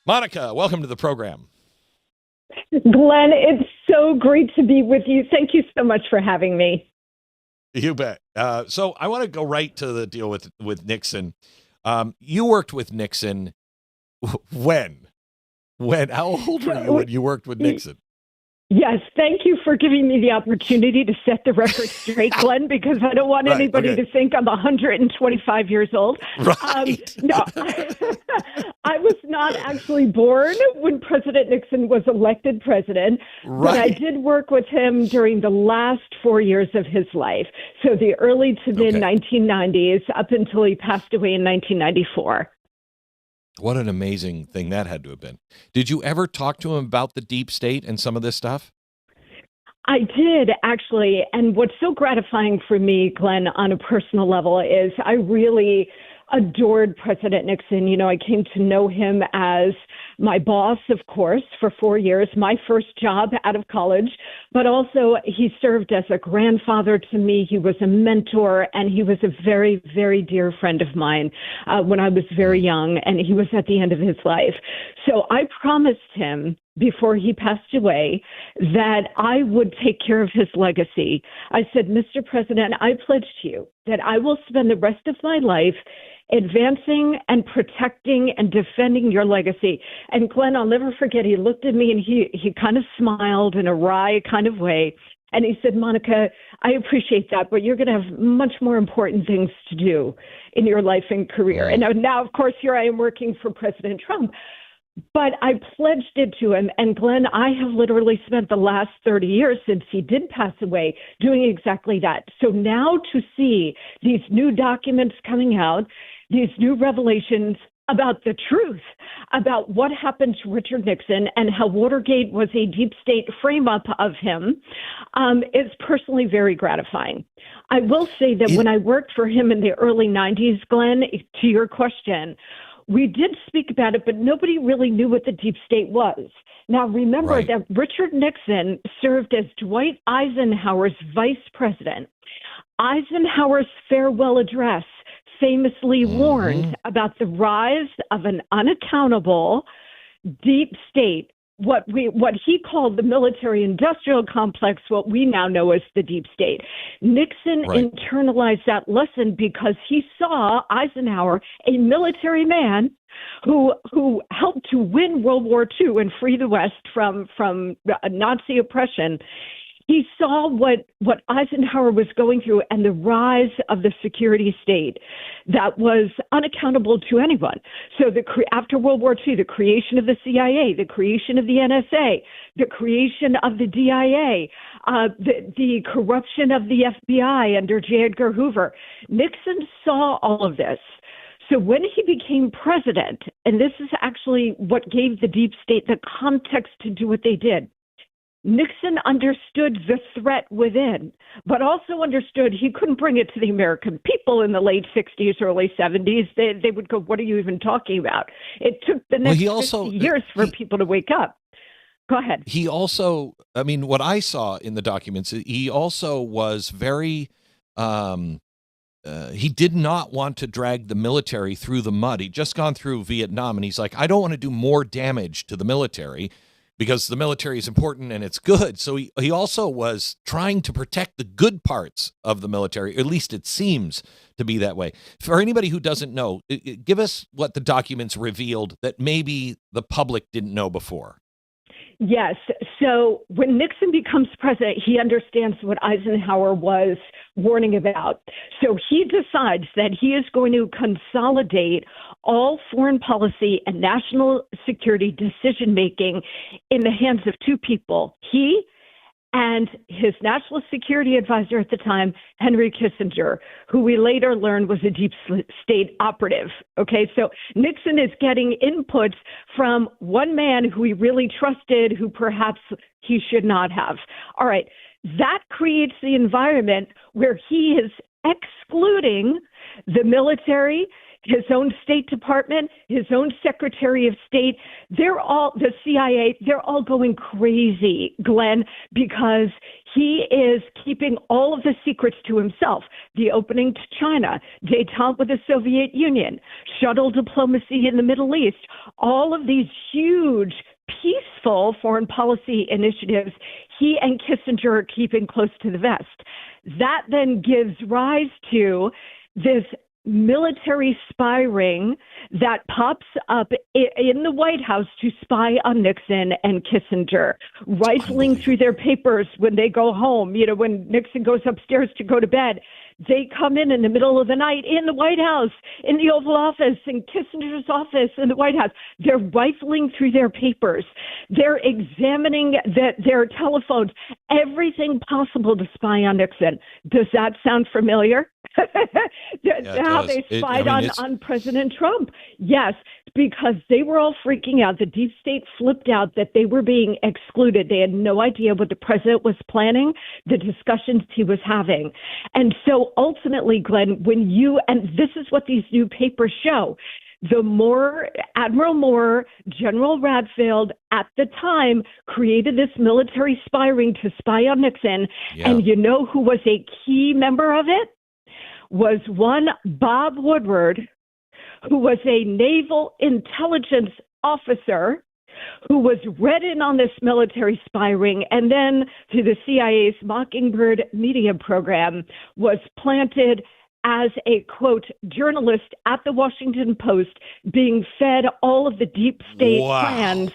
Monica, welcome to the program. Glenn, it's so great to be with you. Thank you so much for having me. You bet. So I want to go right to the deal with Nixon. You worked with Nixon when? How old were you when you worked with Nixon? Yes, thank you for giving me the opportunity to set the record straight, Glenn, because I don't want anybody to think I'm 125 years old. Right. No, I was not actually born when President Nixon was elected president, but I did work with him during the last 4 years of his life. So the early to mid 1990s up until he passed away in 1994. What an amazing thing that had to have been. Did you ever talk to him about the deep state and some of this stuff? I did, actually. And what's so gratifying for me, Glenn, on a personal level is I really adored President Nixon. You know, I came to know him as my boss, of course, for 4 years, my first job out of college, but also he served as a grandfather to me. He was a mentor, and he was a very, very dear friend of mine when I was very young, and he was at the end of his life. So I promised him before he passed away that I would take care of his legacy. I said, Mr. President, I pledge to you that I will spend the rest of my life advancing and protecting and defending your legacy. And Glenn, I'll never forget, he looked at me and he kind of smiled in a wry kind of way. And he said, Monica, I appreciate that, but you're going to have much more important things to do in your life and career. And now, of course, here I am working for President Trump. But I pledged it to him. And Glenn, I have literally spent the last 30 years since he did pass away doing exactly that. So now to see these new documents coming out, these new revelations about the truth, about what happened to Richard Nixon and how Watergate was a deep state frame-up of him, is personally very gratifying. I will say that when I worked for him in the early 90s, Glenn, to your question, we did speak about it, but nobody really knew what the deep state was. Now, remember that Richard Nixon served as Dwight Eisenhower's vice president. Eisenhower's farewell address famously warned about the rise of an unaccountable deep state, what he called the military-industrial complex, what we now know as the deep state. Nixon internalized that lesson because he saw Eisenhower, a military man who helped to win World War II and free the West from Nazi oppression. He saw what Eisenhower was going through and the rise of the security state that was unaccountable to anyone. So after World War II, the creation of the CIA, the creation of the NSA, the creation of the DIA, the corruption of the FBI under J. Edgar Hoover. Nixon saw all of this. So when he became president, and this is actually what gave the deep state the context to do what they did, Nixon understood the threat within, but also understood he couldn't bring it to the American people in the late 60s, early 70s. They would go, what are you even talking about? It took the next 50 years for people to wake up. Go ahead. He also, I mean, what I saw in the documents, he also was very, he did not want to drag the military through the mud. He'd just gone through Vietnam, and he's like, I don't want to do more damage to the military, because the military is important and it's good. So he also was trying to protect the good parts of the military, or at least it seems to be that way. For anybody who doesn't know, give us what the documents revealed that maybe the public didn't know before. Yes. So when Nixon becomes president, he understands what Eisenhower was warning about. So he decides that he is going to consolidate all foreign policy and national security decision-making in the hands of two people, he and his national security advisor at the time, Henry Kissinger, who we later learned was a deep state operative. Okay, so Nixon is getting inputs from one man who he really trusted, who perhaps he should not have. All right, that creates the environment where he is excluding the military. his own State Department, his own Secretary of State, the CIA, they're all going crazy, Glenn, because he is keeping all of the secrets to himself. The opening to China, détente with the Soviet Union, shuttle diplomacy in the Middle East, all of these huge, peaceful foreign policy initiatives he and Kissinger are keeping close to the vest. That then gives rise to this military spy ring that pops up in the White House to spy on Nixon and Kissinger, rifling through their papers when they go home. You know, when Nixon goes upstairs to go to bed, they come in the middle of the night in the White House, in the Oval Office, in Kissinger's office, in the White House. They're rifling through their papers. They're examining their telephones, everything possible to spy on Nixon. Does that sound familiar? How they spied on President Trump. Yes, because they were all freaking out. The deep state flipped out that they were being excluded. They had no idea what the president was planning, the discussions he was having. And so ultimately, Glenn, and this is what these new papers show, the more Admiral Moore, General Radfield at the time created this military spy ring to spy on Nixon. Yeah. And you know who was a key member of it? Was one Bob Woodward, who was a naval intelligence officer who was read in on this military spy ring, and then through the CIA's Mockingbird media program was planted as a, quote, journalist at the Washington Post, being fed all of the deep state plans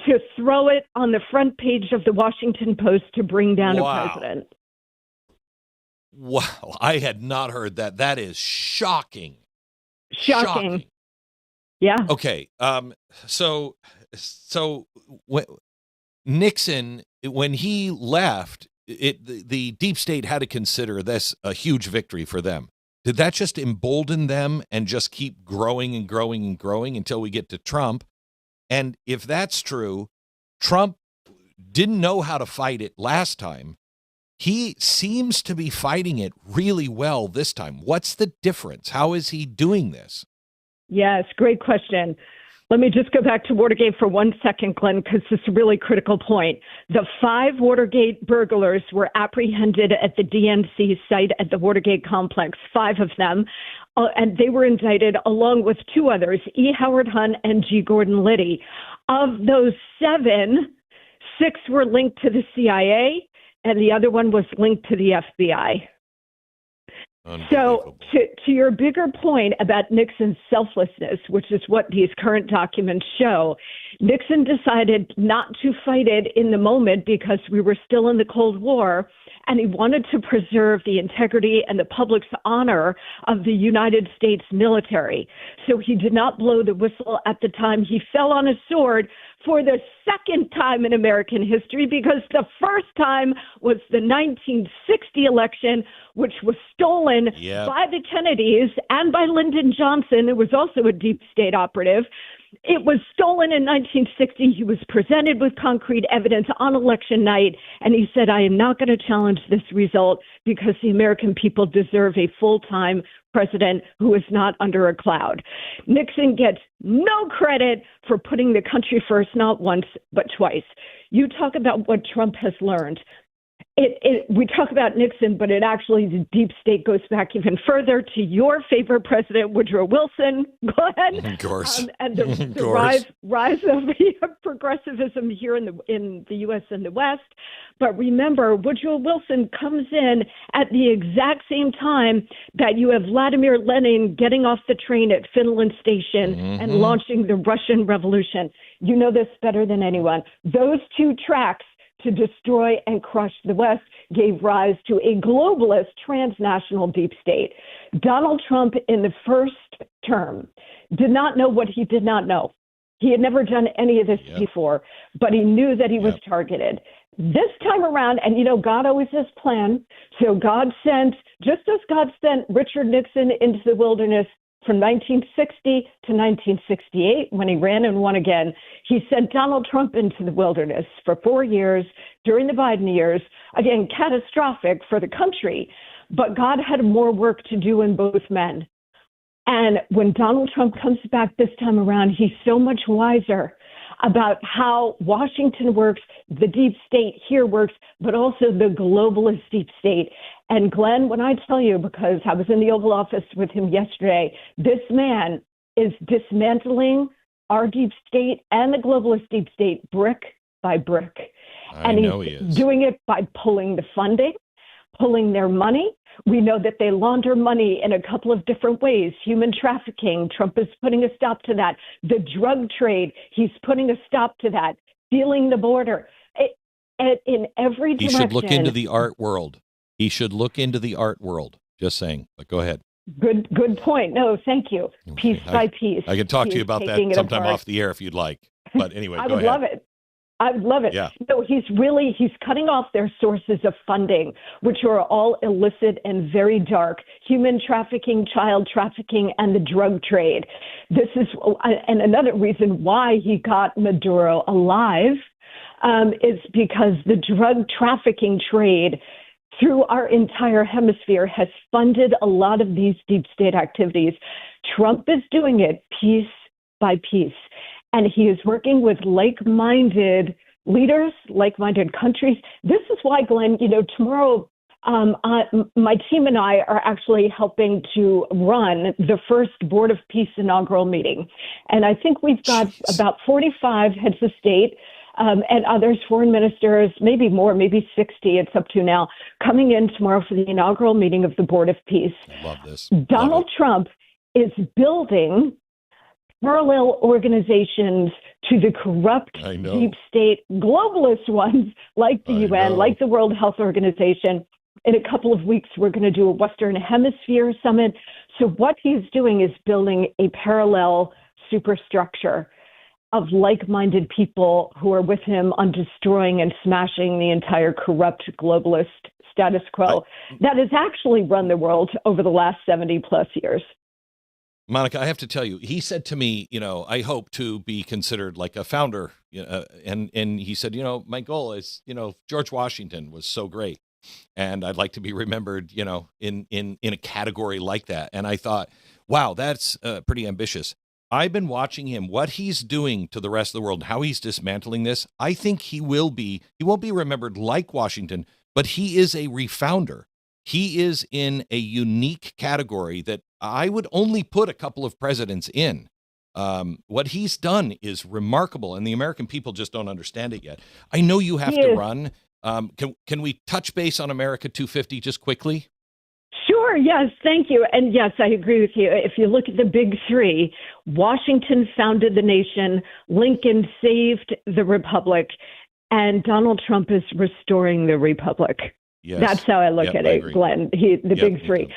to throw it on the front page of the Washington Post to bring down a president. Wow, I had not heard that. That is shocking. Shocking. Yeah. Okay. So Nixon, when he left, the deep state had to consider this a huge victory for them. Did that just embolden them and just keep growing and growing and growing until we get to Trump? And if that's true, Trump didn't know how to fight it last time. He seems to be fighting it really well this time. What's the difference? How is he doing this? Yes, great question. Let me just go back to Watergate for 1 second, Glenn, because it's a really critical point. The 5 Watergate burglars were apprehended at the DNC site at the Watergate complex, 5 of them, and they were indicted along with 2 others, E. Howard Hunt and G. Gordon Liddy. Of those 7, 6 were linked to the CIA, and the other one was linked to the FBI. So to your bigger point about Nixon's selflessness, which is what these current documents show, Nixon decided not to fight it in the moment because we were still in the Cold War, and he wanted to preserve the integrity and the public's honor of the United States military. So he did not blow the whistle at the time. He fell on his sword for the second time in American history, because the first time was the 1960 election, which was stolen by the Kennedys and by Lyndon Johnson, who was also a deep state operative. It was stolen in 1960. He was presented with concrete evidence on election night, and he said, I am not going to challenge this result because the American people deserve a full-time president who is not under a cloud. Nixon gets no credit for putting the country first, not once, but twice. You talk about what Trump has learned. We talk about Nixon, but the deep state goes back even further to your favorite president, Woodrow Wilson, Glenn. Of course. And the rise of progressivism here in the U.S. and the West. But remember, Woodrow Wilson comes in at the exact same time that you have Vladimir Lenin getting off the train at Finland Station and launching the Russian Revolution. You know this better than anyone. Those 2 tracks to destroy and crush the West gave rise to a globalist transnational deep state. Donald Trump, in the first term, did not know what he did not know. He had never done any of this before, but he knew that he was targeted. This time around, and God always has planned, so just as God sent Richard Nixon into the wilderness from 1960 to 1968, when he ran and won again, he sent Donald Trump into the wilderness for 4 years during the Biden years. Again, catastrophic for the country, but God had more work to do in both men. And when Donald Trump comes back this time around, he's so much wiser about how Washington works, the deep state here works, but also the globalist deep state. And Glenn, when I tell you, because I was in the Oval Office with him yesterday, this man is dismantling our deep state and the globalist deep state brick by brick. And he's doing it by pulling the funding, pulling their money. We know that they launder money in a couple of different ways. Human trafficking, Trump is putting a stop to that. The drug trade, he's putting a stop to that. Sealing the border. In every direction. He should look into the art world. He should look into the art world. Just saying. But go ahead. Good point. No, thank you. Piece by piece. I can talk to you about that sometime off the air if you'd like. But anyway, I would love it. I love it. Yeah. No, he's cutting off their sources of funding, which are all illicit and very dark: human trafficking, child trafficking, and the drug trade. This is, and another reason why he got Maduro alive is because the drug trafficking trade through our entire hemisphere has funded a lot of these deep state activities. Trump is doing it piece by piece. And he is working with like-minded leaders, like-minded countries. This is why, Glenn, tomorrow my team and I are actually helping to run the first Board of Peace inaugural meeting. And I think we've got about 45 heads of state and others, foreign ministers, maybe more, maybe 60, it's up to now, coming in tomorrow for the inaugural meeting of the Board of Peace. I love this. Donald Trump is building parallel organizations to the corrupt deep state globalist ones like the UN, like the World Health Organization. In a couple of weeks, we're going to do a Western Hemisphere summit. So what he's doing is building a parallel superstructure of like-minded people who are with him on destroying and smashing the entire corrupt globalist status quo that has actually run the world over the last 70 plus years. Monica, I have to tell you, he said to me, I hope to be considered like a founder. And he said, my goal is, George Washington was so great. And I'd like to be remembered, in a category like that. And I thought, wow, that's pretty ambitious. I've been watching him, what he's doing to the rest of the world, how he's dismantling this. I think he won't be remembered like Washington, but he is a refounder. He is in a unique category that I would only put a couple of presidents in. What he's done is remarkable, and the American people just don't understand it yet. I know you have to run. Can we touch base on America 250 just quickly? Sure. Yes. Thank you. And yes, I agree with you. If you look at the big three, Washington founded the nation, Lincoln saved the republic, and Donald Trump is restoring the republic. Yes. That's how I look at it, Glenn, the big three.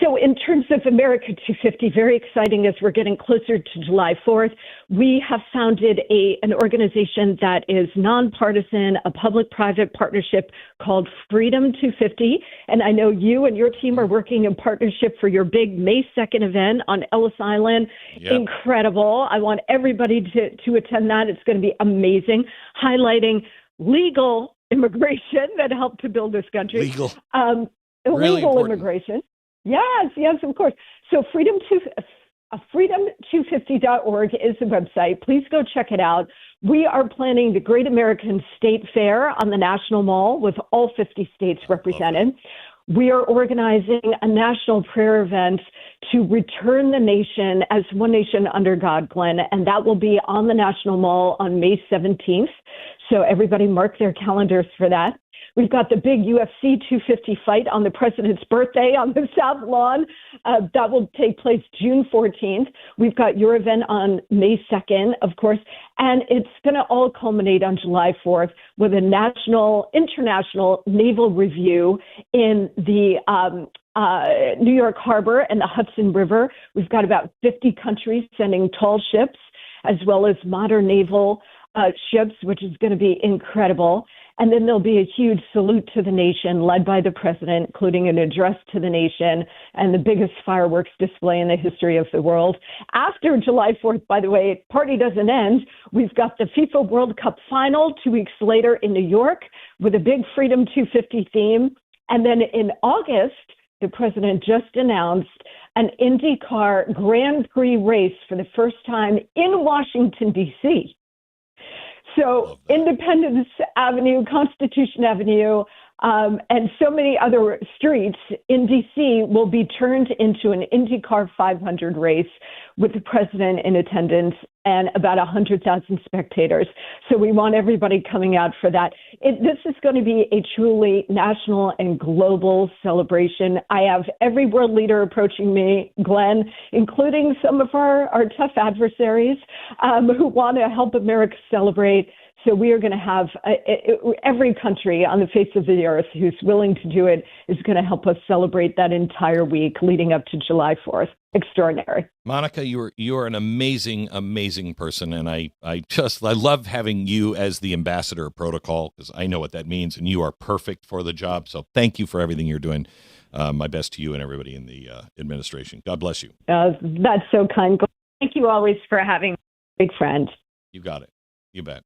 So in terms of America 250, very exciting as we're getting closer to July 4th. We have founded an organization that is nonpartisan, a public-private partnership called Freedom 250. And I know you and your team are working in partnership for your big May 2nd event on Ellis Island. Yep. Incredible. I want everybody to attend that. It's going to be amazing, highlighting legal immigration that helped to build this country. Legal really immigration. Yes, of course. So freedom250.org is the website. Please go check it out. We are planning the Great American State Fair on the National Mall with all 50 states represented. We are organizing a national prayer event to return the nation as one nation under God, Glenn, and that will be on the National Mall on May 17th. So everybody mark their calendars for that. We've got the big UFC 250 fight on the president's birthday on the South Lawn. That will take place June 14th. We've got your event on May 2nd, of course, and it's going to all culminate on July 4th with a international naval review in the New York Harbor and the Hudson River. We've got about 50 countries sending tall ships as well as modern naval ships, which is going to be incredible. And then there'll be a huge salute to the nation led by the president, including an address to the nation and the biggest fireworks display in the history of the world. After July 4th, by the way, party doesn't end. We've got the FIFA World Cup final 2 weeks later in New York with a big Freedom 250 theme. And then in August, the president just announced an IndyCar Grand Prix race for the first time in Washington, D.C. So Independence Avenue, Constitution Avenue, and so many other streets in D.C. will be turned into an IndyCar 500 race with the president in attendance and about 100,000 spectators. So we want everybody coming out for that. This is going to be a truly national and global celebration. I have every world leader approaching me, Glenn, including some of our tough adversaries who want to help America celebrate. So we are going to have every country on the face of the earth who's willing to do it is going to help us celebrate that entire week leading up to July 4th. Extraordinary. Monica, you are an amazing, amazing person. And I love having you as the ambassador of protocol, because I know what that means, and you are perfect for the job. So thank you for everything you're doing. My best to you and everybody in the administration. God bless you. That's so kind. Thank you always for having me, big friend. You got it. You bet.